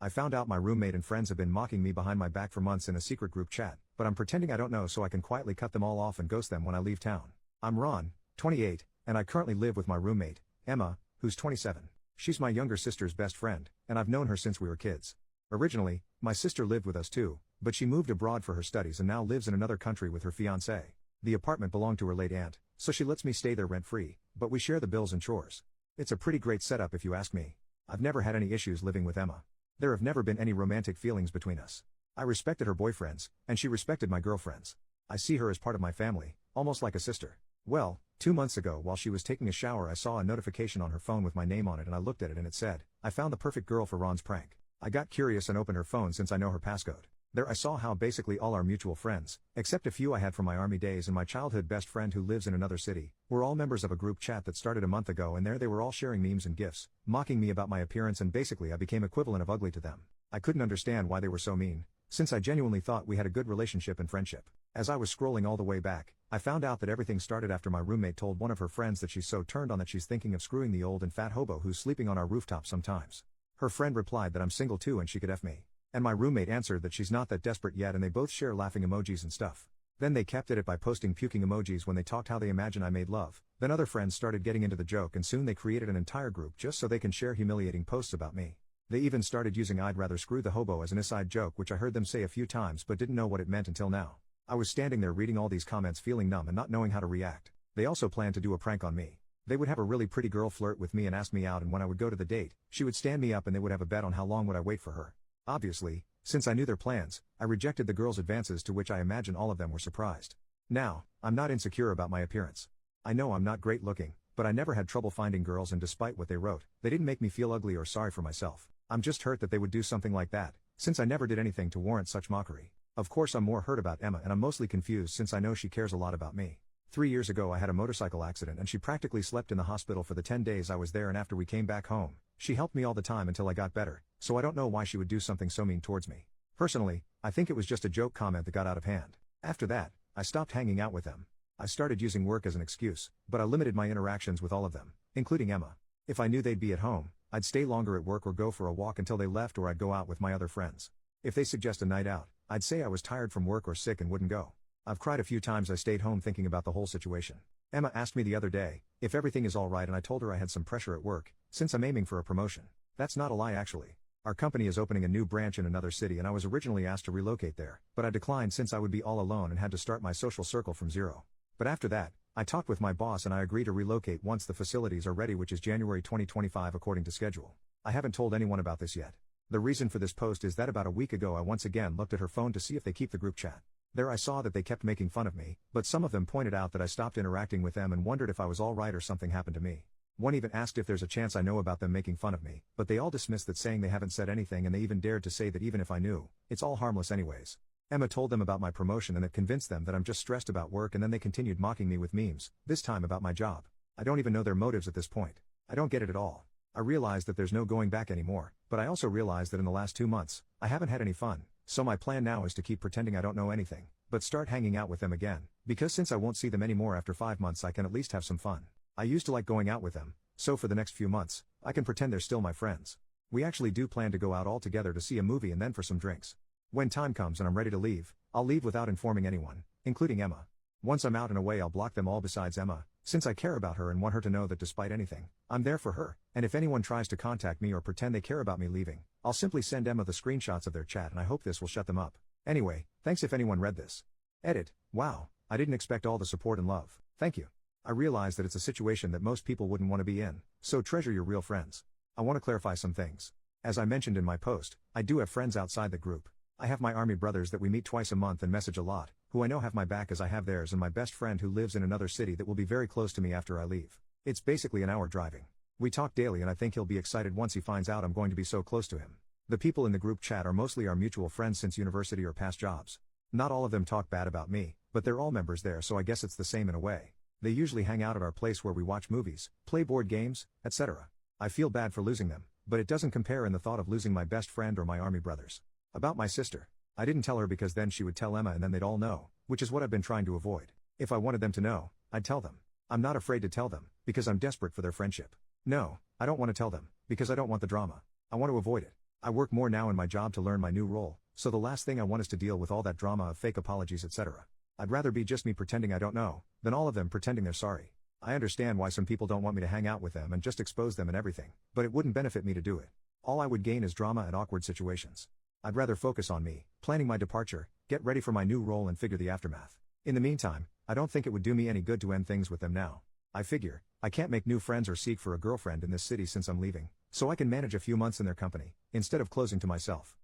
I found out my roommate and friends have been mocking me behind my back for months in a secret group chat, but I'm pretending I don't know so I can quietly cut them all off and ghost them when I leave town. I'm Ron, 28, and I currently live with my roommate, Emma, who's 27. She's my younger sister's best friend, and I've known her since we were kids. Originally, my sister lived with us too, but she moved abroad for her studies and now lives in another country with her fiancé. The apartment belonged to her late aunt, so she lets me stay there rent-free, but we share the bills and chores. It's a pretty great setup if you ask me. I've never had any issues living with Emma. There have never been any romantic feelings between us. I respected her boyfriends, and she respected my girlfriends. I see her as part of my family, almost like a sister. Well, 2 months ago while she was taking a shower I saw a notification on her phone with my name on it and I looked at it and it said, "I found the perfect girl for Ron's prank." I got curious and opened her phone since I know her passcode. There I saw how basically all our mutual friends, except a few I had from my army days and my childhood best friend who lives in another city, were all members of a group chat that started a month ago, and there they were all sharing memes and gifs, mocking me about my appearance, and basically I became equivalent of ugly to them. I couldn't understand why they were so mean, since I genuinely thought we had a good relationship and friendship. As I was scrolling all the way back, I found out that everything started after my roommate told one of her friends that she's so turned on that she's thinking of screwing the old and fat hobo who's sleeping on our rooftop sometimes. Her friend replied that I'm single too and she could F me. And my roommate answered that she's not that desperate yet, and they both share laughing emojis and stuff. Then they kept at it by posting puking emojis when they talked how they imagine I made love. Then other friends started getting into the joke and soon they created an entire group just so they can share humiliating posts about me. They even started using "I'd rather screw the hobo" as an aside joke, which I heard them say a few times but didn't know what it meant until now. I was standing there reading all these comments feeling numb and not knowing how to react. They also planned to do a prank on me. They would have a really pretty girl flirt with me and ask me out, and when I would go to the date, she would stand me up and they would have a bet on how long would I wait for her. Obviously, since I knew their plans, I rejected the girls' advances, to which I imagine all of them were surprised. Now, I'm not insecure about my appearance. I know I'm not great looking, but I never had trouble finding girls, and despite what they wrote, they didn't make me feel ugly or sorry for myself. I'm just hurt that they would do something like that, since I never did anything to warrant such mockery. Of course I'm more hurt about Emma, and I'm mostly confused since I know she cares a lot about me. 3 years ago I had a motorcycle accident and she practically slept in the hospital for the 10 days I was there, and after we came back home, she helped me all the time until I got better, so I don't know why she would do something so mean towards me. Personally, I think it was just a joke comment that got out of hand. After that, I stopped hanging out with them. I started using work as an excuse, but I limited my interactions with all of them, including Emma. If I knew they'd be at home, I'd stay longer at work or go for a walk until they left, or I'd go out with my other friends. If they suggest a night out, I'd say I was tired from work or sick and wouldn't go. I've cried a few times. I stayed home thinking about the whole situation. Emma asked me the other day if everything is alright, and I told her I had some pressure at work, since I'm aiming for a promotion. That's not a lie actually. Our company is opening a new branch in another city and I was originally asked to relocate there, but I declined since I would be all alone and had to start my social circle from zero. But after that, I talked with my boss and I agreed to relocate once the facilities are ready, which is January 2025 according to schedule. I haven't told anyone about this yet. The reason for this post is that about a week ago I once again looked at her phone to see if they keep the group chat. There I saw that they kept making fun of me, but some of them pointed out that I stopped interacting with them and wondered if I was alright or something happened to me. One even asked if there's a chance I know about them making fun of me, but they all dismissed that, saying they haven't said anything, and they even dared to say that even if I knew, it's all harmless anyways. Emma told them about my promotion and it convinced them that I'm just stressed about work, and then they continued mocking me with memes, this time about my job. I don't even know their motives at this point. I don't get it at all. I realize that there's no going back anymore, but I also realize that in the last 2 months, I haven't had any fun, so my plan now is to keep pretending I don't know anything, but start hanging out with them again, because since I won't see them anymore after 5 months I can at least have some fun. I used to like going out with them, so for the next few months, I can pretend they're still my friends. We actually do plan to go out all together to see a movie and then for some drinks. When time comes and I'm ready to leave, I'll leave without informing anyone, including Emma. Once I'm out and away I'll block them all besides Emma, since I care about her and want her to know that despite anything, I'm there for her, and if anyone tries to contact me or pretend they care about me leaving, I'll simply send Emma the screenshots of their chat, and I hope this will shut them up. Anyway, thanks if anyone read this. Edit. Wow, I didn't expect all the support and love. Thank you. I realize that it's a situation that most people wouldn't want to be in, so treasure your real friends. I want to clarify some things. As I mentioned in my post, I do have friends outside the group. I have my army brothers that we meet twice a month and message a lot, who I know have my back as I have theirs, and my best friend who lives in another city that will be very close to me after I leave. It's basically an hour driving. We talk daily and I think he'll be excited once he finds out I'm going to be so close to him. The people in the group chat are mostly our mutual friends since university or past jobs. Not all of them talk bad about me, but they're all members there, so I guess it's the same in a way. They usually hang out at our place where we watch movies, play board games, etc. I feel bad for losing them, but it doesn't compare in the thought of losing my best friend or my army brothers. About my sister. I didn't tell her because then she would tell Emma and then they'd all know, which is what I've been trying to avoid. If I wanted them to know, I'd tell them. I'm not afraid to tell them, because I'm desperate for their friendship. No, I don't want to tell them, because I don't want the drama. I want to avoid it. I work more now in my job to learn my new role, so the last thing I want is to deal with all that drama of fake apologies, etc. I'd rather be just me pretending I don't know, than all of them pretending they're sorry. I understand why some people don't want me to hang out with them and just expose them and everything, but it wouldn't benefit me to do it. All I would gain is drama and awkward situations. I'd rather focus on me, planning my departure, get ready for my new role and figure the aftermath. In the meantime, I don't think it would do me any good to end things with them now. I figure, I can't make new friends or seek for a girlfriend in this city since I'm leaving, so I can manage a few months in their company, instead of closing to myself.